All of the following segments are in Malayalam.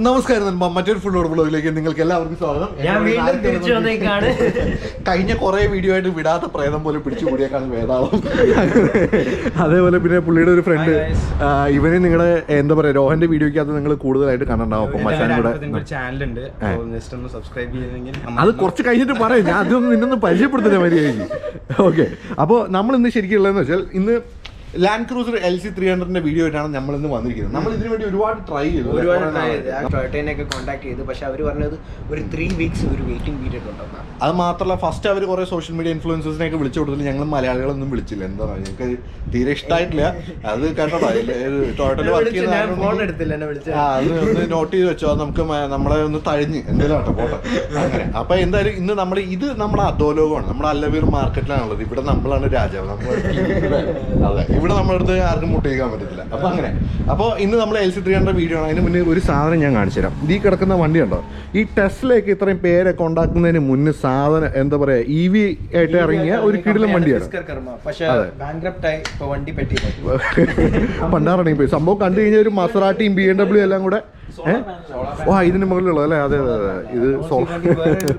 നമസ്കാരം, മറ്റൊരു ഫുഡ് വ്ളോഗിലേക്ക് നിങ്ങൾക്ക് എല്ലാവർക്കും സ്വാഗതം. ഞാൻ വീണ്ടും തിരിച്ചു വന്നേക്കാണ്. കഴിഞ്ഞ കുറെ വീഡിയോ ആയിട്ട് വിടാത്ത പ്രേതം പോലെ പിടിച്ചു കൂടിയേക്കാണ് വേദാളം. അതേപോലെ പിന്നെ പുള്ളിയുടെ ഒരു ഫ്രണ്ട് ഇവന് നിങ്ങളുടെ എന്താ പറയാ രോഹന്റെ വീഡിയോക്കകത്ത് നിങ്ങൾ കൂടുതലായിട്ട് കണ്ടിട്ടുണ്ടാവും. അപ്പം മച്ചാനൂടെ ചാനലുണ്ട്, സബ്സ്ക്രൈബ് ചെയ്തെങ്കിൽ അത് കുറച്ച് കഴിഞ്ഞിട്ട് പറയാം. ഞാൻ അതൊന്നും നിന്നൊന്നും പരിചയപ്പെടുത്തുന്ന മതിയായിരിക്കും. ഓക്കെ, അപ്പോൾ നമ്മൾ ഇന്ന് ശരിക്കും ഉള്ളതെന്ന് വെച്ചാൽ ഇന്ന് ലാൻഡ് ക്രൂസർ LC300 വീഡിയോ ആയിട്ടാണ് നമ്മൾ ഇന്ന് വന്നിരിക്കുന്നത്. നമ്മൾ ഇതിനു വേണ്ടി ഒരുപാട് ട്രൈ ചെയ്തു, ടൊയോട്ടേനെയൊക്കെ കോൺടാക്ട് ചെയ്തു. പക്ഷെ അവർ പറഞ്ഞത് ഒരു 3 weeks ഒരു വെയിറ്റിംഗ് പീരിയഡ് ഉണ്ടാവും. അത് മാത്രമല്ല, ഫസ്റ്റ് അവർ കുറെ സോഷ്യൽ മീഡിയ ഇൻഫ്ലുവൻസേഴ്സിനെയൊക്കെ വിളിച്ചു കൊടുത്തില്ല. ഞങ്ങൾ മലയാളികളൊന്നും വിളിച്ചില്ല. എന്താ ഞങ്ങൾക്ക് തീരെ ഇഷ്ടമായിട്ടില്ല. അത് കേട്ടോ, ടൊയോട്ടയിൽ വർക്ക് ചെയ്യുന്ന ഒന്ന് നോട്ട് ചെയ്ത് വെച്ചോ. നമുക്ക് നമ്മളെ ഒന്ന് തഴിഞ്ഞ് എന്തെങ്കിലും ആട്ടോ പോട്ടെ. അങ്ങനെ അപ്പൊ എന്തായാലും ഇന്ന് നമ്മൾ ഇത് നമ്മുടെ അധോലോകമാണ്. നമ്മുടെ അല്ലവീർ മാർക്കറ്റിലാണുള്ളത്. ഇവിടെ നമ്മളാണ് രാജാവ്. അതെ, ഇവിടെ നമ്മുടെ അടുത്ത് ആർക്കും മുട്ടയിക്കാൻ പറ്റത്തില്ല. അപ്പൊ അങ്ങനെ അപ്പോൾ ഇന്ന് നമ്മൾ LC300 വീഡിയോ ആണ്. അതിന് മുന്നേ ഒരു സാധനം ഞാൻ കാണിച്ചു തരാം. ഈ കിടക്കുന്ന വണ്ടി ഉണ്ടോ, ഈ ടെസ്ലയൊക്കെ ഇത്രയും പേരൊക്കെ ഉണ്ടാക്കുന്നതിന് മുന്നേ സാധനം എന്താ പറയാ EV ആയിട്ട് ഇറങ്ങിയ ഒരു കിടിലം വണ്ടിയാണ്. പണ്ടാറണി പോയി സംഭവം കണ്ടു കഴിഞ്ഞാൽ ഒരു മസറാട്ടിയും BMW എല്ലാം കൂടെ ഇതിന് മുകളിലുള്ള അല്ലേ? അതെ അതെ അതെ, ഇത്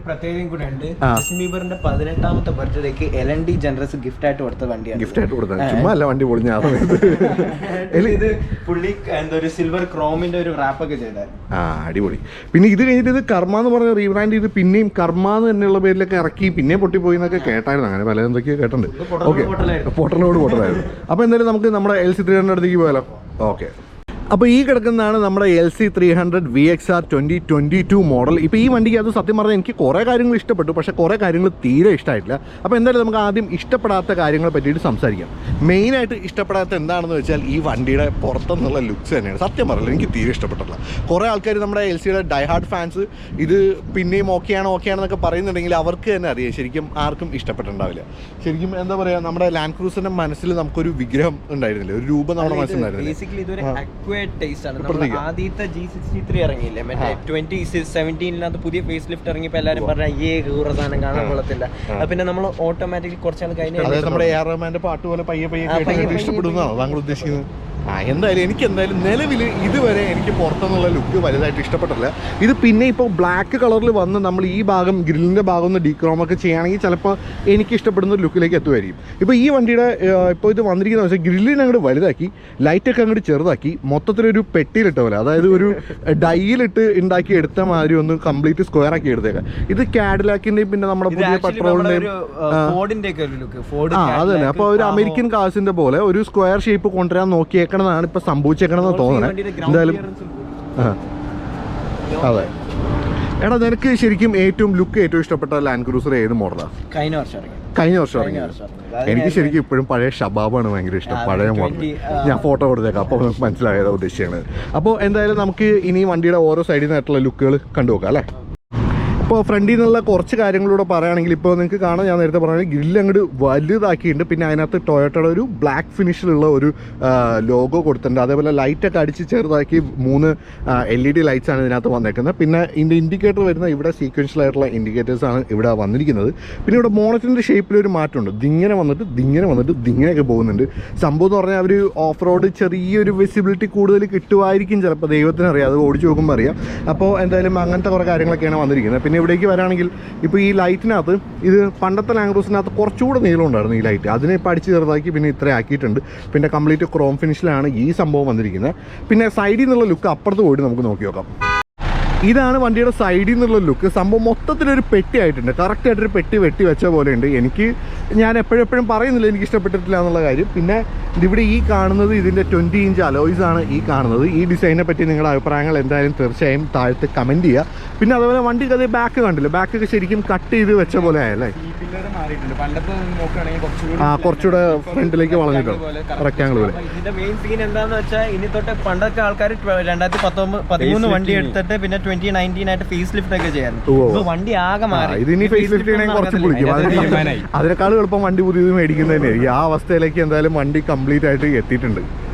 പ്രത്യേകം കൂടെ ഉണ്ട്. ജസ്റ്റിൻ ബീബറിന്റെ 18ാമത്തെ ബർത്ത്ഡേക്ക് LND ജനറസ് ഗിഫ്റ്റ് ആയിട്ട് കൊടുത്ത വണ്ടിയാണ്. ഗിഫ്റ്റ് ആയിട്ട് കൊടുത്തത് ചുമ്മാ അല്ല, വണ്ടി പൊളിഞ്ഞ ഇത് പുള്ളി എന്താ ഒരു സിൽവർ ക്രോമിന്റെ ഒരു റാപ്പ് ഒക്കെ ചെയ്തായിരുന്നു. അടിപൊളി. പിന്നെ ഇത് കഴിഞ്ഞിട്ട് ഇത് കർമ്മ എന്ന് പറഞ്ഞ റീബ്രാൻഡ് ചെയ്ത് പിന്നെയും കർമ്മ എന്ന് തന്നെയുള്ള പേരിലൊക്കെ ഇറക്കി പിന്നെ പൊട്ടിപ്പോയി എന്നൊക്കെ കേട്ടായിരുന്നു. അങ്ങനെ പല എന്തൊക്കെയോ കേട്ടിട്ടുണ്ട്. ഓക്കെ, പൊട്ടലോട് പൊട്ടലായിരുന്നു. അപ്പോൾ എന്തായാലും നമുക്ക് നമ്മുടെ LC300 അടുത്തേക്ക് പോയാലോ. ഓക്കെ, അപ്പോൾ ഈ കിടക്കുന്നതാണ് നമ്മുടെ LC300 VXR 2022 മോഡൽ. ഇപ്പോൾ ഈ വണ്ടിക്ക് അത് സത്യം പറഞ്ഞാൽ എനിക്ക് കുറേ കാര്യങ്ങൾ ഇഷ്ടപ്പെട്ടു, പക്ഷേ കുറേ കാര്യങ്ങൾ തീരെ ഇഷ്ടമായിട്ടില്ല. അപ്പോൾ എന്തായാലും നമുക്ക് ആദ്യം ഇഷ്ടപ്പെടാത്ത കാര്യങ്ങളെ പറ്റിയിട്ട് സംസാരിക്കാം. മെയിനായിട്ട് ഇഷ്ടപ്പെടാത്ത എന്താണെന്ന് വെച്ചാൽ ഈ വണ്ടിയുടെ പുറത്തുനിന്നുള്ള ലുക്സ് തന്നെയാണ്. സത്യം പറഞ്ഞില്ല, എനിക്ക് തീരെ ഇഷ്ടപ്പെട്ടില്ല. കുറേ ആൾക്കാർ നമ്മുടെ LCയുടെ ഡൈഹാർഡ് ഫാൻസ് ഇത് പിന്നെയും ഓക്കെയാണെന്നൊക്കെ പറയുന്നുണ്ടെങ്കിൽ അവർക്ക് തന്നെ അറിയാം ശരിക്കും ആർക്കും ഇഷ്ടപ്പെട്ടിട്ടുണ്ടാവില്ല. ശരിക്കും എന്താ പറയുക, നമ്മുടെ ലാൻഡ് ക്രൂസറിൻ്റെ മനസ്സിൽ നമുക്കൊരു വിഗ്രഹം ഉണ്ടായിരുന്നില്ല, ഒരു രൂപം നമ്മുടെ മനസ്സിലുണ്ടായിരുന്നില്ല. ആദ്യത്തെ G63 ഇറങ്ങിയില്ലേ, മറ്റേ 2017 പുതിയ ഫേസ് ലിഫ്റ്റ് ഇറങ്ങിയപ്പോ എല്ലാരും പറഞ്ഞ സാധനം കാണാൻ കൊള്ളത്തില്ല. പിന്നെ നമ്മൾ ഓട്ടോമാറ്റിക്കലി കുറച്ചാൾ കഴിഞ്ഞ നമ്മുടെ AR പാട്ട് പോലെ പയ്യെ ഇഷ്ടപ്പെടുന്നതാണോ താങ്കൾ ഉദ്ദേശിക്കുന്നത്? എന്തായാലും എനിക്ക് നിലവിൽ ഇതുവരെ എനിക്ക് പുറത്തുനിന്നുള്ള ലുക്ക് വലുതായിട്ട് ഇഷ്ടപ്പെട്ടില്ല. ഇത് പിന്നെ ഇപ്പോൾ ബ്ലാക്ക് കളറിൽ വന്ന് നമ്മൾ ഈ ഭാഗം ഗ്രില്ലിൻ്റെ ഭാഗം ഒന്ന് ഡീക്രോമൊക്കെ ചെയ്യുകയാണെങ്കിൽ ചിലപ്പോൾ എനിക്ക് ഇഷ്ടപ്പെടുന്ന ലുക്കിലേക്ക് എത്തുമായിരിക്കും. ഇപ്പോൾ ഈ വണ്ടിയുടെ ഇപ്പോൾ ഇത് വന്നിരിക്കുന്ന വെച്ചാൽ ഗ്രില്ലിനെ അങ്ങോട്ട് വലുതാക്കി, ലൈറ്റൊക്കെ അങ്ങോട്ട് ചെറുതാക്കി, മൊത്തത്തിലൊരു പെട്ടിയിലിട്ട പോലെ, അതായത് ഒരു ഡൈയിലിട്ട് ഉണ്ടാക്കി എടുത്ത മാതിരി ഒന്ന് കംപ്ലീറ്റ് സ്ക്വയർ ആക്കി എടുത്തേക്കാം. ഇത് കാഡിലാക്കിൻ്റെയും പിന്നെ നമ്മുടെ പുതിയ പെട്രോളിൻ്റെയും അത് തന്നെ. അപ്പോൾ ഒരു അമേരിക്കൻ കാസിൻ്റെ പോലെ ഒരു സ്ക്വയർ ഷേപ്പ് കൊണ്ടുവരാൻ നോക്കിയേക്കാം ാണ് ഇപ്പൊ സംഭവിച്ചേക്കണെന്ന് തോന്നണേ. എന്തായാലും അതെ. എടാ, നിനക്ക് ശരിക്കും ലുക്ക് ഏറ്റവും ഇഷ്ടപ്പെട്ട ലാൻഡ് ക്രൂസർ ഏത് മോഡലാണ്? കഴിഞ്ഞ വർഷം ഇറങ്ങി. എനിക്ക് ശരിക്കും ഇപ്പോഴും പഴയ ഷബാബാണ് ഭയങ്കര ഇഷ്ടം, പഴയ മോഡൽ. ഞാൻ ഫോട്ടോ കൊടുത്തേക്കാം, അപ്പോൾ നമുക്ക് മനസ്സിലായത് ഉദ്ദേശിച്ചാണ്. അപ്പോൾ എന്തായാലും നമുക്ക് ഇനി വണ്ടിയുടെ ഓരോ സൈഡിൽ നിന്നായിട്ടുള്ള ലുക്കുകൾ കണ്ടുനോക്കാം അല്ലേ. ഇപ്പോൾ ഫ്രണ്ടിൽ നിന്നുള്ള കുറച്ച് കാര്യങ്ങളൂടെ പറയുകയാണെങ്കിൽ ഇപ്പോൾ നിങ്ങൾക്ക് കാണാം, ഞാൻ നേരത്തെ പറഞ്ഞാൽ ഗ്രില്ല് അങ്ങോട്ട് വലുതാക്കിയിട്ടുണ്ട്. പിന്നെ അതിനകത്ത് ടൊയോട്ടയുടെ ഒരു ബ്ലാക്ക് ഫിനിഷിലുള്ള ഒരു ലോഗോ കൊടുത്തിട്ടുണ്ട്. അതേപോലെ ലൈറ്റൊക്കെ അടിച്ച് ചെറുതാക്കി 3 LED ലൈറ്റ്സാണ് ഇതിനകത്ത് വന്നേക്കുന്നത്. പിന്നെ ഇതിൻ്റെ ഇൻഡിക്കേറ്റർ വരുന്ന ഇവിടെ സീക്വൻഷ്യലായിട്ടുള്ള ഇൻഡിക്കേറ്റേഴ്സാണ് ഇവിടെ വന്നിരിക്കുന്നത്. പിന്നെ ഇവിടെ മോണറ്റിൻ്റെ ഷേപ്പിലൊരു മാറ്റമുണ്ട്. ഇതിങ്ങനെ വന്നിട്ട് ഇതിങ്ങനെയൊക്കെ പോകുന്നുണ്ട്. സംഭവം എന്ന് പറഞ്ഞാൽ അവർ ഓഫ് റോഡ് ചെറിയൊരു വിസിബിലിറ്റി കൂടുതൽ കിട്ടുമായിരിക്കും ചിലപ്പോൾ, ദൈവത്തിനറിയാം, അത് ഓടിച്ച് നോക്കുമ്പോൾ അറിയാം. അപ്പോൾ എന്തായാലും അങ്ങനത്തെ കുറേ കാര്യങ്ങളൊക്കെയാണ് വന്നിരിക്കുന്നത്. പിന്നെ ഇവിടേക്ക് വരാണെങ്കിൽ ഇപ്പോൾ ഈ ലൈറ്റിനകത്ത് ഇത് പണ്ടത്തെ ലാൻഡ് ക്രൂസറിനകത്ത് കുറച്ചുകൂടെ നീളം ഉണ്ടായിരുന്നു ഈ ലൈറ്റ്. അതിനെ ഇപ്പോൾ അടിച്ച് ചെറുതാക്കി പിന്നെ ഇത്ര ആക്കിയിട്ടുണ്ട്. പിന്നെ കംപ്ലീറ്റ് ക്രോം ഫിനിഷിലാണ് ഈ സംഭവം വന്നിരിക്കുന്നത്. പിന്നെ സൈഡിൽ നിന്നുള്ള ലുക്ക് അപ്പുറത്ത് പോയിട്ട് നമുക്ക് നോക്കി നോക്കാം. ഇതാണ് വണ്ടിയുടെ സൈഡിൽ നിന്നുള്ള ലുക്ക്. സംഭവം മൊത്തത്തിലൊരു പെട്ടി ആയിട്ടുണ്ട്, കറക്റ്റായിട്ടൊരു പെട്ടി വെട്ടി വെച്ച പോലെ ഉണ്ട്. ഞാൻ എപ്പോഴും പറയുന്നില്ല എനിക്ക് ഇഷ്ടപ്പെട്ടിട്ടില്ല എന്നുള്ള കാര്യം. പിന്നെ ഇവിടെ ഈ കാണുന്നത് ഇതിൻ്റെ 20 ഇഞ്ച് അലോയ്സ് ആണ് ഈ കാണുന്നത്. ഈ ഡിസൈനെ പറ്റി നിങ്ങളുടെ അഭിപ്രായങ്ങൾ എന്തായാലും തീർച്ചയായും താഴത്ത് കമൻറ്റ് ചെയ്യുക. പിന്നെ അതുപോലെ വണ്ടിക്ക് അത് ബാക്ക് കണ്ടില്ല, ബാക്കൊക്കെ ശരിക്കും കട്ട് ചെയ്ത് വെച്ച പോലെ ആയല്ലേ. കുറച്ചുകൂടെ ഫ്രണ്ടിലേക്ക് വളഞ്ഞിട്ടുണ്ട്, റെക്ടാങ്കിൾ പോലെ. ഇതിന്റെ മെയിൻ സീൻ എന്താണെന്ന് വെച്ചാൽ ഇനി തൊട്ട് പണ്ടൊക്കെ ആൾക്കാർ 2013 വണ്ടി എടുത്തിട്ട് പിന്നെ 2019 ആയിട്ട് ഫേസ് ലിഫ്റ്റ് ഒക്കെ ചെയ്യാറുണ്ട്. വണ്ടി ആകെ മാറി. ഇതിനി ഫേസ് ലിഫ്റ്റ് ചെയ്യണമെങ്കിൽ കുറച്ച് പൊളിക്കും. അതിനേക്കാളും എളുപ്പം വണ്ടി പുതിയത് മേടിക്കുന്നത് തന്നെയായിരിക്കും. ആ അവസ്ഥയിലേക്ക് എന്തായാലും വണ്ടി കംപ്ലീറ്റ് ആയിട്ട് എത്തിയിട്ടുണ്ട്.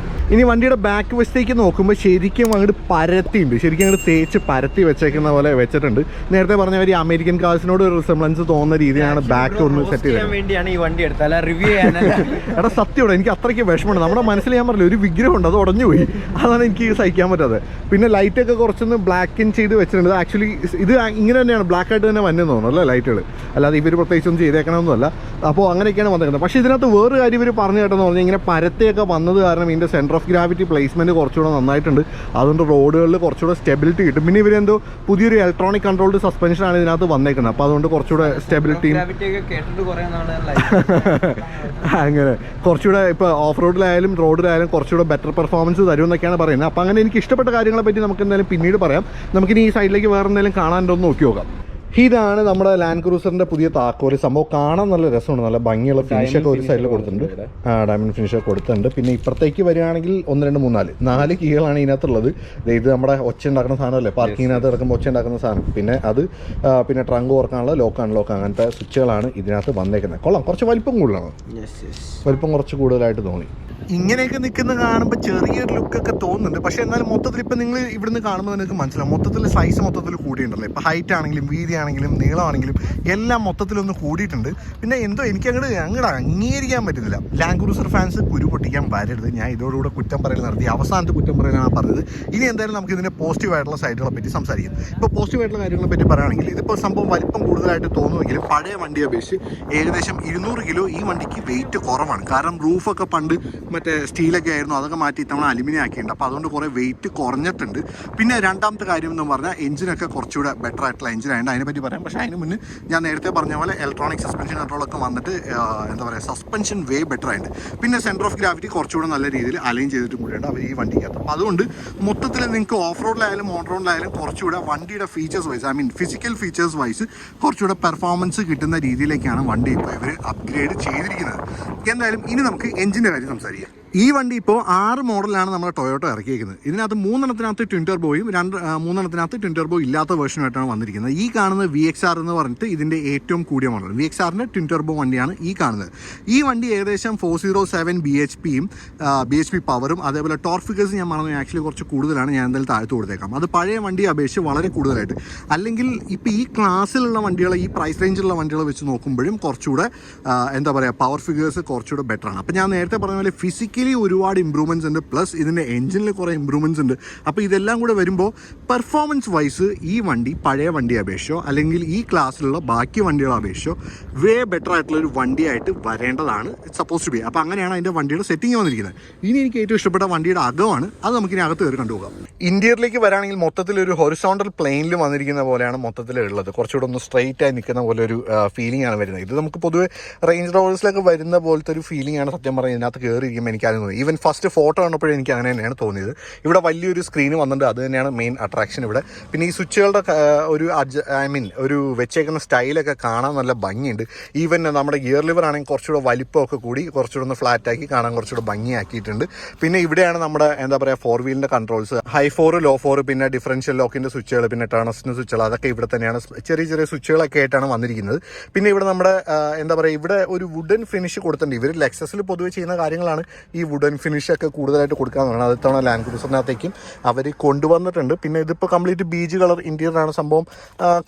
ഇനി വണ്ടിയുടെ ബാക്ക് വശത്തേക്ക് നോക്കുമ്പോൾ ശരിക്കും അങ്ങോട്ട് പരത്തിയുണ്ട്, ശരിക്കും അങ്ങോട്ട് തേച്ച് പരത്തി വെച്ചേക്കുന്ന പോലെ വെച്ചിട്ടുണ്ട്. നേരത്തെ പറഞ്ഞ ഒരു അമേരിക്കൻ കാർസിനോട് ഒരു റിസംബ്ലൻസ് തോന്നുന്ന രീതിയിലാണ് ബാക്ക് ഒന്ന് സെറ്റ് ചെയ്തത്. വേണ്ടിയാണ് ഈ വണ്ടി എടുത്തത്, റിവ്യൂ ചെയ്യാനല്ല. എടാ സത്യമാണ്, എനിക്ക് അത്രയ്ക്ക് വിഷമമുണ്ട്. നമ്മുടെ മനസ്സിൽ ഞാൻ പറഞ്ഞില്ല ഒരു വിഗ്രഹമുണ്ട്, അത് ഉടഞ്ഞു പോയി, അതാണ് എനിക്ക് സഹിക്കാൻ പറ്റാതെ. പിന്നെ ലൈറ്റൊക്കെ കുറച്ചൊന്ന് ബ്ലാക്ക് ചെയ്ത് വെച്ചിട്ടുണ്ട്. ആക്ച്വലി ഇത് ഇങ്ങനെ തന്നെയാണ്, ബ്ലാക്ക് ആയിട്ട് തന്നെ വന്നെന്ന് തോന്നുന്നു അല്ലേ ലൈറ്റുകൾ, അല്ലാതെ ഇവർ പ്രത്യേകിച്ചൊന്നും ചെയ്തേക്കണമെന്നല്ല. അപ്പോൾ അങ്ങനെയൊക്കെയാണ് വന്നിരിക്കുന്നത്. പക്ഷേ ഇതിനകത്ത് വേറൊരു കാര്യം ഇവർ പറഞ്ഞു കേട്ടെന്ന് പറഞ്ഞാൽ ഇങ്ങനെ പരത്തെയൊക്കെ വന്നത് കാരണം ഇതിൻ്റെ സെൻറ്റർ ഓഫ് ഗ്രാവിറ്റി പ്ലേസ്മെൻറ്റ് കുറച്ചുകൂടെ നന്നായിട്ടുണ്ട്. അതുകൊണ്ട് റോഡുകളിൽ കുറച്ചുകൂടെ സ്റ്റെബിലിറ്റി കിട്ടും. പിന്നെ ഇവരെന്തോ പുതിയൊരു ഇലക്ട്രോണിക് കൺട്രോൾഡ് സസ്പെൻഷനാണ് ഇതിനകത്ത് വന്നേക്കുന്നത്. അപ്പോൾ അതുകൊണ്ട് കുറച്ചുകൂടെ സ്റ്റെബിലിറ്റിയും അങ്ങനെ കുറച്ചുകൂടെ ഇപ്പോൾ ഓഫ് റോഡിലായാലും റോഡിലായാലും കുറച്ചുകൂടെ ബെറ്റർ പെർഫോമൻസ് തരുമെന്നൊക്കെയാണ് പറയുന്നത്. അപ്പോൾ അങ്ങനെ എനിക്ക് ഇഷ്ടപ്പെട്ട കാര്യങ്ങളെ പറ്റി നമുക്ക് എന്തായാലും പിന്നീട് പറയാം. നമുക്കിനി ഈ സൈഡിലേക്ക് വേറെ എന്തെങ്കിലും കാണാനുണ്ടോ എന്ന് നോക്കി നോക്കാം. ഇതാണ് നമ്മുടെ ലാൻഡ് ക്രൂസറിൻ്റെ പുതിയ താക്കോല്. സംഭവം കാണാൻ നല്ല രസമുണ്ട്, നല്ല ഭംഗിയുള്ള ഫിനിഷൊക്കെ ഒരു സൈഡിൽ കൊടുത്തിട്ടുണ്ട്. ഡയമണ്ട് ഫിനിഷൊക്കെ കൊടുത്തിട്ടുണ്ട്. പിന്നെ ഇപ്പുറത്തേക്ക് വരികയാണെങ്കിൽ 1 2 3 4 കീകളാണ് ഇതിനകത്തുള്ളത്. ഇത് നമ്മുടെ ഒച്ച ഉണ്ടാക്കുന്ന സാധനമല്ലേ, പാർക്കിങ്ങിനകത്ത് കിടക്കുമ്പോൾ ഒച്ച ഉണ്ടാക്കുന്ന സാധനം. പിന്നെ അത് പിന്നെ ട്രങ്ക് ഓർക്കാനുള്ള ലോക്ക് അങ്ങനത്തെ സ്വിച്ചുകളാണ് ഇതിനകത്ത് വന്നേക്കുന്നത്. കൊള്ളാം, കുറച്ച് വലിപ്പം കൂടുതലാണ്, വലിപ്പം കുറച്ച് കൂടുതലായിട്ട് തോന്നി. ഇങ്ങനെയൊക്കെ നിൽക്കുന്ന കാണുമ്പോൾ ചെറിയൊരു ലുക്കൊക്കെ തോന്നുന്നുണ്ട്. പക്ഷേ എന്നാലും മൊത്തത്തിൽ ഇപ്പം നിങ്ങൾ ഇവിടുന്ന് കാണുമ്പോൾ നിങ്ങൾക്ക് മനസ്സിലാവും മൊത്തത്തിൽ സൈസ് മൊത്തത്തിൽ കൂടിയിട്ടുണ്ടല്ലോ. ഇപ്പോൾ ഹൈറ്റ് ആണെങ്കിലും വീതി ആണെങ്കിലും നീളമാണെങ്കിലും എല്ലാം മൊത്തത്തിലൊന്ന് കൂടിയിട്ടുണ്ട്. പിന്നെ എന്തോ എനിക്ക് അങ്ങോട്ട് അംഗീകരിക്കാൻ പറ്റുന്നില്ല. ലാൻഡ് ക്രൂസർ ഫാൻസ് കുരു പൊട്ടിക്കാൻ വരരുത്. ഞാൻ ഇതോടുകൂടെ കുറ്റം പറയൽ നടത്തി, അവസാനത്തെ കുറ്റം പറയലാണ് പറഞ്ഞത്. ഇനി എന്തായാലും നമുക്ക് ഇതിൻ്റെ പോസിറ്റീവായിട്ടുള്ള സൈഡുകളെ പറ്റി സംസാരിക്കാം. ഇപ്പോൾ പോസിറ്റീവായിട്ടുള്ള കാര്യങ്ങളെ പറ്റി പറയുകയാണെങ്കിൽ ഇതിപ്പോൾ സംഭവം വലിപ്പം കൂടുതലായിട്ട് തോന്നുമെങ്കിലും പഴയ വണ്ടിയെ അപേക്ഷിച്ച് ഏകദേശം 200 കിലോ ഈ വണ്ടിക്ക് വെയിറ്റ് കുറവാണ്. കാരണം റൂഫൊക്കെ പണ്ട് മറ്റേ സ്റ്റീലൊക്കെ ആയിരുന്നു, അതൊക്കെ മാറ്റി ഇത്തവണ അലുമിനിയം ആക്കിയിട്ടുണ്ട്. അപ്പോൾ അതുകൊണ്ട് കുറേ വെയിറ്റ് കുറഞ്ഞിട്ടുണ്ട്. പിന്നെ രണ്ടാമത്തെ കാര്യം എന്ന് പറഞ്ഞാൽ എഞ്ചിനൊക്കെ കുറച്ചുകൂടെ ബെറ്റർ ആയിട്ടുള്ള എഞ്ചിനായിട്ട് അതിനെപ്പറ്റി പറയാം. പക്ഷേ അതിന് മുന്നേ ഞാൻ നേരത്തെ പറഞ്ഞ പോലെ ഇലക്ട്രോണിക് സസ്പെൻഷൻ കൺട്രോളൊക്കെ വന്നിട്ട് എന്താ പറയുക സസ്പെൻഷൻ വേ ബെറ്റർ ആയിട്ട്. പിന്നെ സെൻറ്റർ ഓഫ് ഗ്രാവിറ്റി കുറച്ചുകൂടെ നല്ല രീതിയിൽ അലൈൻ ചെയ്തിട്ട് കൂടിയുണ്ട് അവർ ഈ വണ്ടിക്കകത്ത്. അപ്പോൾ അതുകൊണ്ട് മൊത്തത്തിൽ നിങ്ങൾക്ക് ഓഫ് റോഡിലായാലും ഓൺ റോഡിലായാലും കുറച്ചുകൂടെ വണ്ടിയുടെ features vice physical features vice കുറച്ചുകൂടെ പെർഫോമൻസ് കിട്ടുന്ന രീതിയിലേക്കാണ് വണ്ടി ഇപ്പോൾ ഇവർ അപ്ഗ്രേഡ് ചെയ്തിരിക്കുന്നത്. എന്തായാലും ഇനി നമുക്ക് എഞ്ചിൻ്റെ കാര്യം സംസാരിക്കാം. ഈ വണ്ടി ഇപ്പോൾ 6 മോഡലാണ് നമ്മൾ ടൊയോട്ട ഇറക്കിയിരിക്കുന്നത്. ഇതിനകത്ത് 3 എണ്ണത്തിനകത്ത് ട്വിൻ ടർബോയും 3 എണ്ണത്തിനകത്ത് ട്വിൻ ടർബോ ഇല്ലാത്ത വേർഷനായിട്ടാണ് വന്നിരിക്കുന്നത്. ഈ കാണുന്നത് VXR എന്ന് പറഞ്ഞിട്ട് ഇതിൻ്റെ ഏറ്റവും കൂടിയ മോഡൽ VXRൻ്റെ ട്വിൻ ടർബോ വണ്ടിയാണ് ഈ കാണുന്നത്. ഈ വണ്ടി ഏകദേശം 407 BHP പവറും അതേപോലെ ടോർക്ക് ഫിഗേഴ്സ് ഞാൻ പറഞ്ഞു ആക്ച്വലി കുറച്ച് കൂടുതലാണ്. ഞാൻ എന്തായാലും താഴ്ത്തു കൊടുത്തേക്കാം. അത് പഴയ വണ്ടിയെ അപേക്ഷിച്ച് വളരെ കൂടുതലായിട്ട്. അല്ലെങ്കിൽ ഇപ്പോൾ ഈ ക്ലാസ്സിലുള്ള വണ്ടികൾ ഈ പ്രൈസ് റേഞ്ചിലുള്ള വണ്ടികൾ വെച്ച് നോക്കുമ്പോഴും കുറച്ചുകൂടെ എന്താ പറയുക പവർ ഫിഗേഴ്സ് കുറച്ചുകൂടെ ബെറ്ററാണ്. അപ്പോൾ ഞാൻ നേരത്തെ പറഞ്ഞ പോലെ ഫിസിക്കലി ഒരുപാട് ഇമ്പ്രൂവ്മെൻറ്റ്സ് ഉണ്ട്, പ്ലസ് ഇതിൻ്റെ എഞ്ചിനിൽ കുറേ ഇമ്പ്രൂവ്മെൻറ്റ്സ് ഉണ്ട്. അപ്പോൾ ഇതെല്ലാം കൂടെ വരുമ്പോൾ പെർഫോമൻസ് വൈസ് ഈ വണ്ടി പഴയ വണ്ടിയെ അപേക്ഷിച്ചോ അല്ലെങ്കിൽ ഈ ക്ലാസ്സിലുള്ള ബാക്കി വണ്ടികളെ അപേക്ഷിച്ചോ വേ ബെറ്റർ ആയിട്ടുള്ളൊരു വണ്ടിയായിട്ട് വരേണ്ടതാണ് സപ്പോസ് ടു ബി. അപ്പോൾ അങ്ങനെയാണ് അതിൻ്റെ വണ്ടിയുടെ സെറ്റിംഗ് വന്നിരിക്കുന്നത്. ഇനി എനിക്ക് ഏറ്റവും ഇഷ്ടപ്പെട്ട വണ്ടിയുടെ അകമാണ്, അത് നമുക്കിനി അകത്ത് കയറി കണ്ടുപോകാം. ഇന്റീരിയറിലേക്ക് വരാണെങ്കിൽ മൊത്തത്തിൽ ഒരു ഹൊറിസോണ്ടൽ പ്ലെയിനിൽ വന്നിരിക്കുന്ന പോലെയാണ് മൊത്തത്തിൽ ഉള്ളത്. കുറച്ചുകൂടെ ഒന്ന് സ്ട്രെയിറ്റ് ആയി നിൽക്കുന്ന പോലെ ഒരു ഫീലിംഗ് ആണ് വരുന്നത്. ഇത് നമുക്ക് പൊതുവെ റേഞ്ച് റോവേഴ്സിലൊക്കെ വരുന്ന പോലത്തെ ഒരു ഫീലിംഗ് ആണ് സത്യം പറഞ്ഞാൽ ഇതിനകത്ത് കയറിയിരിക്കുമ്പോൾ എനിക്ക് തോന്നി. ഈവൻ ഫസ്റ്റ് ഫോട്ടോ കണ്ടപ്പോഴും എനിക്ക് അങ്ങനെ തന്നെയാണ് തോന്നിയത്. ഇവിടെ വലിയൊരു സ്ക്രീൻ വന്നിട്ടുണ്ട്, അത് തന്നെയാണ് മെയിൻ അട്രാക്ഷൻ ഇവിടെ. പിന്നെ ഈ സ്വിച്ചുകളുടെ ഒരു വെച്ചേക്കുന്ന സ്റ്റൈലൊക്കെ കാണാൻ നല്ല ഭംഗിയുണ്ട്. ഈവൻ നമ്മുടെ ഗിയർ ലിവർ ആണെങ്കിൽ കുറച്ചുകൂടെ വലിപ്പമൊക്കെ കൂടി കുറച്ചുകൂടെ ഒന്ന് ഫ്ലാറ്റാക്കി കാണാൻ കുറച്ചുകൂടെ ഭംഗിയാക്കിയിട്ടുണ്ട്. പിന്നെ ഇവിടെയാണ് നമ്മുടെ എന്താ പറയുക 4 വീലിൻ്റെ കൺട്രോൾസ്, ഹൈ 4 ലോ 4, പിന്നെ ഡിഫറൻഷ്യൽ ലോക്കിൻ്റെ സ്വിച്ചുകൾ, പിന്നെ ടേണസിൻ്റെ സ്വിച്ചുകൾ, അതൊക്കെ ഇവിടെ തന്നെയാണ് ചെറിയ ചെറിയ സ്വിച്ചുകളൊക്കെ ആയിട്ടാണ് വന്നിരിക്കുന്നത്. പിന്നെ ഇവിടെ നമ്മുടെ എന്താ പറയുക ഇവിടെ ഒരു വുഡൻ ഫിനിഷ് കൊടുത്തിട്ടുണ്ട്. ഇവർ ലെക്സസിൽ പൊതുവെ ചെയ്യുന്ന കാര്യങ്ങളാണ് ഈ വുഡൻ ഫിനിഷൊക്കെ കൂടുതലായിട്ട് കൊടുക്കാമെന്നാണ്. അത് തവണ ലാൻഡ് ക്രൂസറിനകത്തേക്കും അവർ കൊണ്ടുവന്നിട്ടുണ്ട്. പിന്നെ ഇതിപ്പോൾ കംപ്ലീറ്റ് ബീജ് കളർ ഇൻറ്റീരിയറാണ് സംഭവം.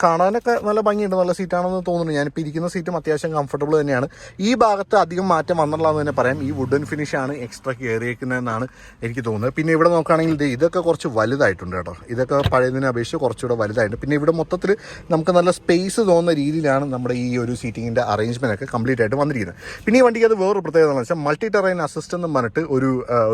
കാണാനൊക്കെ നല്ല ഭംഗിയുണ്ട്, നല്ല സീറ്റാണെന്ന് തോന്നുന്നു. ഞാനിപ്പോൾ ഇരിക്കുന്ന സീറ്റും അത്യാവശ്യം കംഫർട്ടബിൾ തന്നെയാണ്. ഈ ഭാഗത്ത് അധികം മാറ്റം വന്നിട്ടുള്ളതെന്ന് തന്നെ പറയാം. ഈ വുഡൻ ഫിനിഷാണ് എക്സ്ട്രാ കയറിയേക്കുന്നതെന്നാണ് എനിക്ക് തോന്നുന്നത്. പിന്നെ ഇവിടെ നോക്കുകയാണെങ്കിൽ ഇതൊക്കെ കുറച്ച് വലുതായിട്ടുണ്ട് കേട്ടോ. ഇതൊക്കെ പഴയതിനെ അപേക്ഷിച്ച് കുറച്ചുകൂടെ വലുതായിട്ടുണ്ട്. പിന്നെ ഇവിടെ മൊത്തത്തിൽ നമുക്ക് നല്ല സ്പേസ് തോന്നുന്ന രീതിയിലാണ് നമ്മുടെ ഈ ഒരു സീറ്റിങ്ങിൻ്റെ അറേഞ്ച്മെൻ്റ് ഒക്കെ കംപ്ലീറ്റ് ആയിട്ട് വന്നിരിക്കുന്നത്. പിന്നെ ഈ വണ്ടിക്ക് അത് വേറൊരു പ്രത്യേകത എന്ന് വെച്ചാൽ മൾട്ടി ടെറൈൻ അസിസ്റ്റ് എന്ന് പറഞ്ഞിട്ട്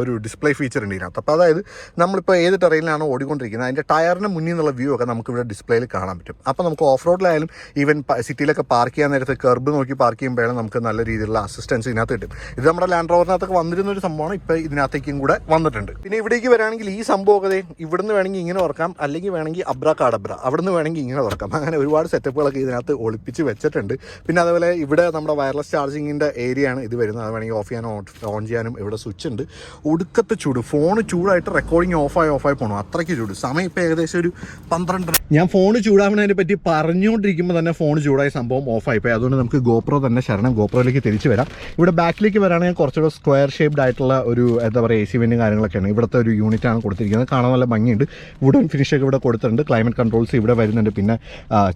ഒരു ഡിസ്പ്ലേ ഫീച്ചർ ഉണ്ട് ഇതിനകത്ത്. അപ്പോൾ അതായത് നമ്മളിപ്പോൾ ഏത് ടെറൈനിലാണോ ഓടിക്കൊണ്ടിരിക്കുന്നത് അതിൻ്റെ ടയറിന് മുന്നിൽ നിന്നുള്ള വ്യൂ ഒക്കെ നമുക്ക് ഇവിടെ ഡിസ്പ്ലേയിൽ കാണാൻ പറ്റും. അപ്പോൾ നമുക്ക് ഓഫ് റോഡിലായാലും ഈവൻ സിറ്റിയിലൊക്കെ പാർക്ക് ചെയ്യാൻ നേരത്തെ കർബ് നോക്കി പാർക്ക് ചെയ്യുമ്പോഴാണ് നമുക്ക് നല്ല രീതിയിലുള്ള അസിസ്റ്റൻസ് ഇതിനകത്ത് കിട്ടും. ഇത് നമ്മുടെ ലാൻഡ് റോവറിനകത്തൊക്കെ വന്നിരുന്ന ഒരു സംഭവമാണ്, ഇപ്പോൾ ഇതിനകത്തേക്കും കൂടെ വന്നിട്ടുണ്ട്. പിന്നെ ഇവിടേക്ക് വരാണെങ്കിൽ ഈ സംഭവമൊക്കെ ഇവിടുന്ന് വേണമെങ്കിൽ ഇങ്ങനെ തുറക്കാം, അല്ലെങ്കിൽ വേണമെങ്കിൽ അബ്രാക്കാഡബ്ര അവിടുന്ന് വേണമെങ്കിൽ ഇങ്ങനെ തുറക്കാം. അങ്ങനെ ഒരുപാട് സെറ്റപ്പുകളൊക്കെ ഇതിനകത്ത് ഒളിപ്പിച്ച് വെച്ചിട്ടുണ്ട്. പിന്നെ അതുപോലെ ഇവിടെ നമ്മുടെ വയർലെസ് ചാർജിങ്ങിൻ്റെ ഏരിയയാണ് ഇത് വരുന്നത്. അത് വേണമെങ്കിൽ ഓഫ് ചെയ്യാനും ഓൺ ചെയ്യാനും ഇവിടെ ഇവിടെ സ്വിച്ച് ഉണ്ട്. ഒടുക്കത്തെ ചൂട്, ഫോണ് ചൂടായിട്ട് റെക്കോർഡിങ് ഓഫായി പോകണം, അത്രയ്ക്ക് ചൂട്. സമയം ഇപ്പോൾ ഏകദേശം ഒരു 12. ഞാൻ ഫോണ് ചൂടാവുന്നതിനെ പറ്റി പറഞ്ഞുകൊണ്ടിരിക്കുമ്പോൾ തന്നെ ഫോൺ ചൂടായ സംഭവം ഓഫായിപ്പോയി. അതുകൊണ്ട് നമുക്ക് ഗോപ്രോ തന്നെ ശരണം, ഗോപ്രോയിലേക്ക് തിരിച്ചു വരാം. ഇവിടെ ബാക്കിലേക്ക് വരാണെങ്കിൽ കുറച്ചുകൂടെ സ്ക്വയർ ഷേപ്ഡ് ആയിട്ടുള്ള ഒരു എന്താ പറയുക AC വെൻറ്റും കാര്യങ്ങളൊക്കെയാണ്. ഇവിടുത്തെ ഒരു യൂണിറ്റാണ് കൊടുത്തിരിക്കുന്നത്. കാണാൻ നല്ല ഭംഗിയുണ്ട്. വുഡൻ ഫിനിഷൊക്കെ ഇവിടെ കൊടുത്തിട്ടുണ്ട്. ക്ലൈമറ്റ് കൺട്രോൾസ് ഇവിടെ വരുന്നുണ്ട്. പിന്നെ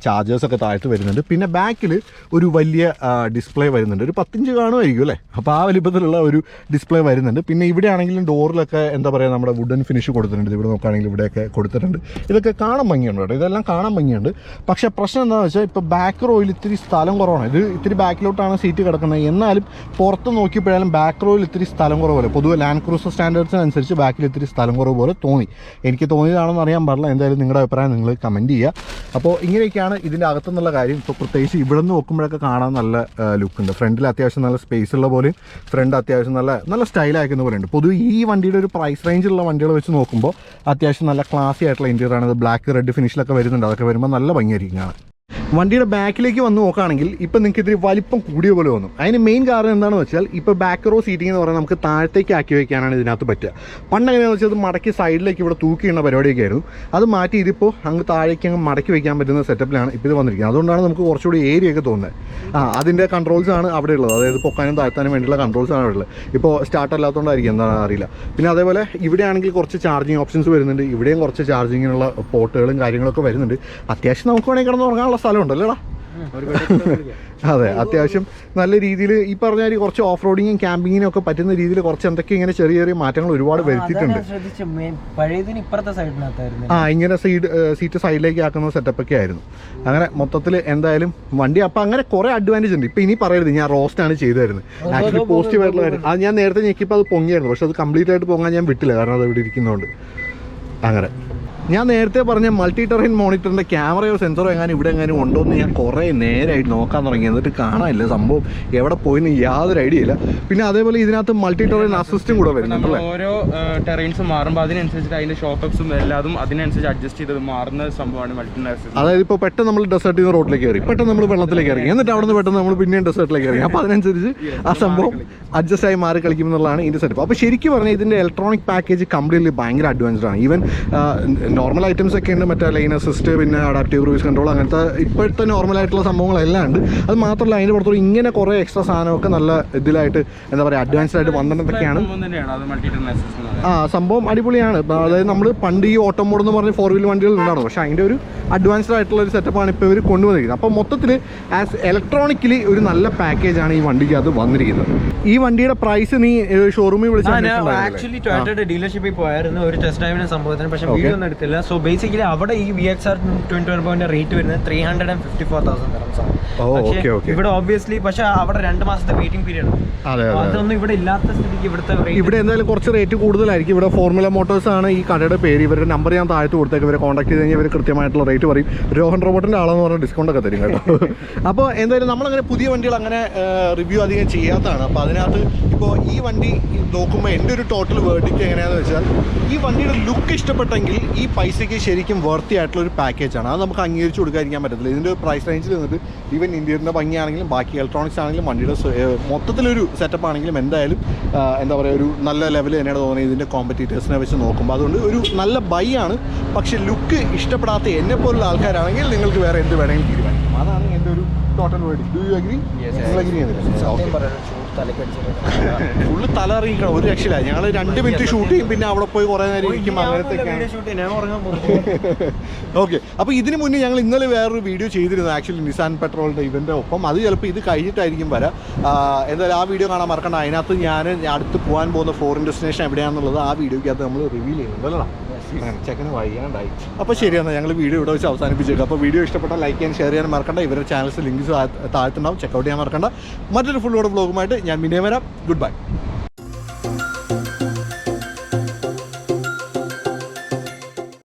ചാർജേഴ്സൊക്കെ താഴത്ത് വരുന്നുണ്ട്. പിന്നെ ബാക്കിൽ ഒരു വലിയ ഡിസ്പ്ലേ വരുന്നുണ്ട്. ഒരു 10 ഇഞ്ച് കാണുമായിരിക്കും അല്ലേ, അപ്പോൾ ആ വലിപ്പത്തിലുള്ള ഒരു ഡിസ്പ്ലേ വരുന്നുണ്ട്. പിന്നെ ഇവിടെ ആണെങ്കിലും ഡോറിലൊക്കെ എന്താ പറയുക നമ്മുടെ വുഡൻ ഫിനിഷ് കൊടുത്തിട്ടുണ്ട്. ഇവിടെ നോക്കുകയാണെങ്കിൽ ഇവിടെയൊക്കെ കൊടുത്തിട്ടുണ്ട്. ഇതൊക്കെ കാണാൻ ഭംഗിയുണ്ട് കേട്ടോ, ഇതെല്ലാം കാണാൻ ഭംഗിയുണ്ട്. പക്ഷേ പ്രശ്നം എന്താണെന്ന് വെച്ചാൽ ഇപ്പോൾ ബാക്ക് റോയിൽ ഇത്തിരി സ്ഥലം കുറവാണ്. ഇത് ഇത്തിരി ബാക്കിലോട്ടാണ് സീറ്റ് കിടക്കുന്നത്. എന്നാലും പുറത്ത് നോക്കിയപ്പോഴാലും ബാക്ക് റോയിൽ ഇത്തിരി സ്ഥലം കുറവ് പോലെ, പൊതുവെ ലാൻഡ് ക്രൂസർ സ്റ്റാൻഡേർഡ്സിനനുസരിച്ച് ബാക്കിൽ ഇത്തിരി സ്ഥലം കുറവ് പോലെ തോന്നി. എനിക്ക് തോന്നിയതാണെന്ന് അറിയാൻ പാടില്ല. എന്തായാലും നിങ്ങളുടെ അഭിപ്രായം നിങ്ങൾ കമൻറ്റ് ചെയ്യുക. അപ്പോൾ ഇങ്ങനെയൊക്കെയാണ് ഇതിൻ്റെ അകത്തുനിന്നുള്ള കാര്യം. ഇപ്പോൾ പ്രത്യേകിച്ച് ഇവിടെ നിന്ന് നോക്കുമ്പോഴൊക്കെ കാണാൻ നല്ല ലുക്കുണ്ട്. ഫ്രണ്ടിൽ അത്യാവശ്യം നല്ല സ്പേസ് ഉള്ള പോലെയും ഫ്രണ്ട് അത്യാവശ്യം നല്ല സ്റ്റൈലാക്കുന്ന പോലെയുണ്ട്. പൊതുവെ ഈ വണ്ടിയുടെ ഒരു പ്രൈസ് റേഞ്ചിലുള്ള വണ്ടികൾ വെച്ച് നോക്കുമ്പോൾ അത്യാവശ്യം നല്ല ക്ലാസി ആയിട്ടുള്ള ഇൻറ്റീരിയറാണ്. ഇത് ബ്ലാക്ക് റെഡ് ഫിനിഷിലൊക്കെ വരുന്നുണ്ട്. അതൊക്കെ വരുമ്പോൾ നല്ല ഭംഗിയായിരിക്കും കാണാൻ. വണ്ടിയുടെ ബാക്കിലേക്ക് വന്ന് നോക്കുകയാണെങ്കിൽ ഇപ്പം നിങ്ങൾക്ക് ഇതിൽ വലിപ്പം കൂടിയ പോലെ തോന്നും. അതിന് മെയിൻ കാരണം എന്താണെന്ന് വെച്ചാൽ ഇപ്പോൾ ബാക്ക് റോ സീറ്റിംഗ് എന്ന് പറഞ്ഞാൽ നമുക്ക് താഴത്തേക്ക് ആക്കി വയ്ക്കാനാണ് ഇതിനകത്ത് പറ്റുക. പണ്ട് എങ്ങനെയാണെന്ന് വെച്ചാൽ അത് മടക്കി സൈഡിലേക്ക് ഇവിടെ തൂക്കിയിടുന്ന പരിപാടിയൊക്കെ ആയിരുന്നു. അത് മാറ്റി ഇതിപ്പോൾ അങ്ങ് താഴേക്ക് അങ്ങ് മടക്കി വയ്ക്കാൻ പറ്റുന്ന സെറ്റപ്പിലാണ് ഇപ്പോൾ ഇത് വന്നിരിക്കുന്നത്. അതുകൊണ്ടാണ് നമുക്ക് കുറച്ചുകൂടി ഏരിയയൊക്കെ തോന്നുന്നത്. അതിൻ്റെ കൺട്രോൾസാണ് അവിടെ ഉള്ളത്. അതായത് പൊക്കാനും താഴ്ത്താനും വേണ്ടിയുള്ള കൺട്രോൾസാണ് അവിടെ ഉള്ളത്. ഇപ്പോൾ സ്റ്റാർട്ട് അല്ലാത്തതുകൊണ്ടായിരിക്കും എന്താണെന്ന് അറിയില്ല. പിന്നെ അതേപോലെ ഇവിടെ ആണെങ്കിൽ കുറച്ച് ചാർജിങ് ഓപ്ഷൻസ് വരുന്നുണ്ട്. ഇവിടെയും കുറച്ച് ചാർജിങ്ങിനുള്ള പോർട്ടുകളും കാര്യങ്ങളൊക്കെ വരുന്നുണ്ട്. അത്യാവശ്യം നമുക്ക് വേണമെങ്കിൽ കിടന്ന് ഉറങ്ങാനുള്ള സ്ഥലമുണ്ടല്ലോടാ. അതെ, അത്യാവശ്യം നല്ല രീതിയിൽ ഈ പറഞ്ഞാൽ കുറച്ച് ഓഫ് റോഡിങ്ങും ക്യാമ്പിങ്ങിനും ഒക്കെ പറ്റുന്ന രീതിയിൽ കുറച്ച് എന്തൊക്കെ ഇങ്ങനെ ചെറിയ ചെറിയ മാറ്റങ്ങൾ ഒരുപാട് വരുത്തിയിട്ടുണ്ട്. ഇങ്ങനെ സീറ്റ് സൈഡിലേക്ക് ആക്കുന്ന സെറ്റപ്പൊക്കെ ആയിരുന്നു. അങ്ങനെ മൊത്തത്തിൽ എന്തായാലും വണ്ടി അപ്പം അങ്ങനെ കുറേ അഡ്വാൻറ്റേജ് ഉണ്ട്. ഇപ്പം ഇനി പറയരുത് ഞാൻ റോസ്റ്റാണ് ചെയ്തു തരുന്നത്. ആക്ച്വലി പോസിറ്റീവായിട്ടുള്ള കാര്യം അത് ഞാൻ നേരത്തെ ഞെക്കിയപ്പോൾ അത് പൊങ്ങിയായിരുന്നു. പക്ഷെ അത് കംപ്ലീറ്റ് ആയിട്ട് പൊങ്ങാൻ ഞാൻ വിട്ടില്ല, കാരണം അത് ഇവിടെ ഇരിക്കുന്നതുകൊണ്ട്. അങ്ങനെ ഞാൻ നേരത്തെ പറഞ്ഞ മൾട്ടി ടെറൈൻ മോണിറ്ററിൻ്റെ ക്യാമറയോ സെൻസറോ ഇവിടെ എങ്ങാനും ഉണ്ടോ എന്ന് ഞാൻ കുറേ നേരമായിട്ട് നോക്കാൻ തുടങ്ങി. എന്നിട്ട് കാണാനില്ല, സംഭവം എവിടെ പോയിന്ന് യാതൊരു ഐഡിയ ഇല്ല. പിന്നെ അതേപോലെ ഇതിനകത്ത് മൾട്ടി ടെറൈൻ അസിസ്റ്റും കൂടെ വരുന്നുണ്ടല്ലേ. ഓരോ ടെറൈൻസ് മാറുമ്പോൾ അതിനനുസരിച്ച് അതിൻ്റെ ഷോക്കപ്സും എല്ലാതും അതിനനുസരിച്ച് അഡ്ജസ്റ്റ് ചെയ്ത് മാറുന്ന സംഭവമാണ് മൾട്ടി ടെറൈൻ. അതായത് ഇപ്പോൾ പെട്ടെന്ന് നമ്മൾ ഡെസേർട്ടിൽ നിന്ന് റോഡിലേക്ക് കയറി, പെട്ടെന്ന് നമ്മൾ വെള്ളത്തിലേക്ക് ഇറങ്ങി, എന്നിട്ട് അവിടെ നിന്ന് പെട്ടെന്ന് നമ്മൾ പിന്നെയും ഡെസേർട്ടിലേക്ക് ഇറങ്ങി. അപ്പോൾ അതിനനുസരിച്ച് ആ സംഭവം അഡ്ജസ്റ്റ് ആയി മാറി കളിക്കും എന്നുള്ളതാണ് ഇതിൻ്റെ സെറ്റപ്പ്. അപ്പോൾ ശരിക്കും പറഞ്ഞാൽ ഇതിൻ്റെ ഇലക്ട്രോണിക് പാക്കേജ് കംപ്ലീറ്റ്ലി ഭയങ്കര അഡ്വാൻസ്ഡ് ആണ്. ഈവൻ നോർമൽ ഐറ്റംസ് ഒക്കെ ഉണ്ട്, മറ്റേ ലൈൻ അസിസ്റ്റ്, പിന്നെ അഡാപ്റ്റീവ് ക്രൂയിസ് കൺട്രോൾ, അങ്ങനത്തെ ഇപ്പോഴത്തെ നോർമലായിട്ടുള്ള സംഭവങ്ങളെല്ലാം ഉണ്ട്. അത് മാത്രമല്ല അതിൻ്റെ പുറത്തോട് ഇങ്ങനെ കുറേ എക്സ്ട്രാ സാധനമൊക്കെ നല്ല ഇതിലായിട്ട് എന്താ പറയുക അഡ്വാൻസ്ഡ് ആയിട്ട് വന്നിട്ടൊക്കെയാണ്. സംഭവം അടിപൊളിയാണ്. അതായത് നമ്മൾ പണ്ട് ഈ ഓട്ടോ മോഡ് എന്ന് പറഞ്ഞ 4 വീൽ വണ്ടികൾ ഉണ്ടായിരുന്നു, പക്ഷേ അതിൻ്റെ ഒരു അഡ്വാൻസ്ഡ് ആയിട്ടുള്ള ഒരു സെറ്റപ്പാണ് ഇപ്പോൾ ഇവർ കൊണ്ടുവന്നിരിക്കുന്നത്. അപ്പോൾ മൊത്തത്തിൽ ആസ് ഇലക്ട്രോണിക്കലി ഒരു നല്ല പാക്കേജാണ് ഈ വണ്ടിക്ക് അത് വന്നിരിക്കുന്നത്. ഈ വണ്ടിയുടെ പ്രൈസ് നീ ഷോറൂമിൽ വിളിച്ചാൽ ആക്ച്വലി ടൊയോട്ടയുടെ ഡീലർഷിപ്പിൽ പോയായിരുന്നു ഒരു ടെസ്റ്റ് ഡ്രൈവിന് സംഭവത്തിന്, പക്ഷേ വീഡിയോ ഒന്നും എടുത്തില്ല. സോ ബേസിക്കലി അവിടെ ഈ VXR 20 റേറ്റ് വരുന്നത് 354,000 dirhams ആണ്. ഇവിടെ ഓബ്വിയസ്ലി പക്ഷേ അവിടെ 2 മാസത്തെ വെയിറ്റിംഗ് പീരീഡ് ഉണ്ട്. അതൊന്നും ഇവിടെ ഇല്ലാത്ത സ്ഥിതിക്ക് ഇവിടെ എന്തായാലും കുറച്ച് റേറ്റ് കൂടുതലായിരിക്കും. ഇവിടെ ഫോർമുല മോട്ടോഴ്സ് ആണ് ഈ കടയുടെ പേര്. ഇവരുടെ നമ്പർ ഞാൻ താഴത്ത് കൊടുത്തേക്ക്, ഇവരെ കോൺടാക്ട് ചെയ്ത് കഴിഞ്ഞാൽ ഇവർ കൃത്യമായിട്ടുള്ള റേറ്റ് പറയും. രോഹൻ റോബോട്ടിൻ്റെ ആളെന്ന് പറഞ്ഞാൽ ഡിസ്കൗണ്ട് ഒക്കെ തരും കേട്ടോ. അപ്പോൾ എന്തായാലും നമ്മളങ്ങനെ പുതിയ വണ്ടികൾ അങ്ങനെ റിവ്യൂ അധികം ചെയ്യാത്തതാണ്. അപ്പോൾ അതിനകത്ത് ഇപ്പോൾ ഈ വണ്ടി നോക്കുമ്പോൾ എൻ്റെ ഒരു ടോട്ടൽ വേർഡിക്റ്റ് എങ്ങനെയാണെന്ന് വെച്ചാൽ ഈ വണ്ടിയുടെ ലുക്ക് ഇഷ്ടപ്പെട്ടെങ്കിൽ ഈ പൈസയ്ക്ക് ശരിക്കും വർത്തി ആയിട്ടുള്ള ഒരു പാക്കേജാണ്. അത് നമുക്ക് അംഗീകരിച്ച് കൊടുക്കാതിരിക്കാൻ പറ്റത്തില്ല. ഇതിൻ്റെ പ്രൈസ് റേഞ്ചിൽ നിന്നിട്ട് ഈവൻ ഇന്ത്യയുടെ ഭംഗിയാണെങ്കിലും ബാക്കി ഇലക്ട്രോണിക്സ് ആണെങ്കിലും വണ്ടിയുടെ മൊത്തത്തിലൊരു സെറ്റപ്പ് ആണെങ്കിലും എന്തായാലും എന്താ പറയുക ഒരു നല്ല ലെവൽ തന്നെയാണ് തോന്നുന്നത് ഇതിൻ്റെ കോമ്പറ്റീറ്റേഴ്സിനെ വെച്ച് നോക്കുമ്പോൾ. അതുകൊണ്ട് ഒരു നല്ല ബൈ ആണ്. പക്ഷേ ലുക്ക് ഇഷ്ടപ്പെടാത്ത എന്നെപ്പോലുള്ള ആൾക്കാരാണെങ്കിൽ നിങ്ങൾക്ക് വേറെ എന്ത് വേണമെങ്കിലും തീരുമാനിക്കും. അതാണ് എൻ്റെ ഒരു total verdict. Do you agree? നിങ്ങൾ അഗ്രി ചെയ്യുന്നില്ല? ഫുള്ള് തല ഇറങ്ങിക്കണം, ഒരു രക്ഷയില്ല. ഞങ്ങൾ 2 മിനിറ്റ് ഷൂട്ട് ചെയ്യും, പിന്നെ അവിടെ പോയി കുറേ നേരം ഇരിക്കും. അങ്ങനത്തെ ഓക്കെ. അപ്പോൾ ഇതിന് മുന്നേ ഞങ്ങൾ ഇന്നലെ വേറൊരു വീഡിയോ ചെയ്തിരുന്നു ആക്ച്വലി നിസാൻ പെട്രോളിൻ്റെ ഇവൻ്റെ ഒപ്പം. അത് ചിലപ്പോൾ ഇത് കഴിഞ്ഞിട്ടായിരിക്കും വരാം. എന്തായാലും ആ വീഡിയോ കാണാൻ മറക്കണ്ട. അതിനകത്ത് ഞാൻ അടുത്ത് പോകാൻ പോകുന്ന ഫോറിൻ ഡെസ്റ്റിനേഷൻ എവിടെയാണെന്നുള്ളത് ആ വീഡിയോയ്ക്കകത്ത് നമ്മൾ റിവീൽ ചെയ്യുന്നുണ്ടല്ലോ. ചെക്കന് വയ്യാണ്ടായി. അപ്പോൾ ശരിയാണ്, ഞങ്ങൾ വീഡിയോ ഇവിടെ വെച്ച് അവസാനിപ്പിച്ചേക്കാം. അപ്പോൾ വീഡിയോ ഇഷ്ടപ്പെട്ടാൽ ലൈക്ക് ചെയ്യാൻ ഷെയർ ചെയ്യാൻ മറക്കണ്ട. ഇവരുടെ ചാനൽസ് ലിങ്ക്സ് താഴ്ത്തുണ്ടാവും, ചെക്കൗട്ട് ചെയ്യാൻ മറക്കണ്ട. മറ്റൊരു ഫുൾ വ്ലോഗുമായിട്ട് ഞാൻ പിന്നെ വരാം. Good bye.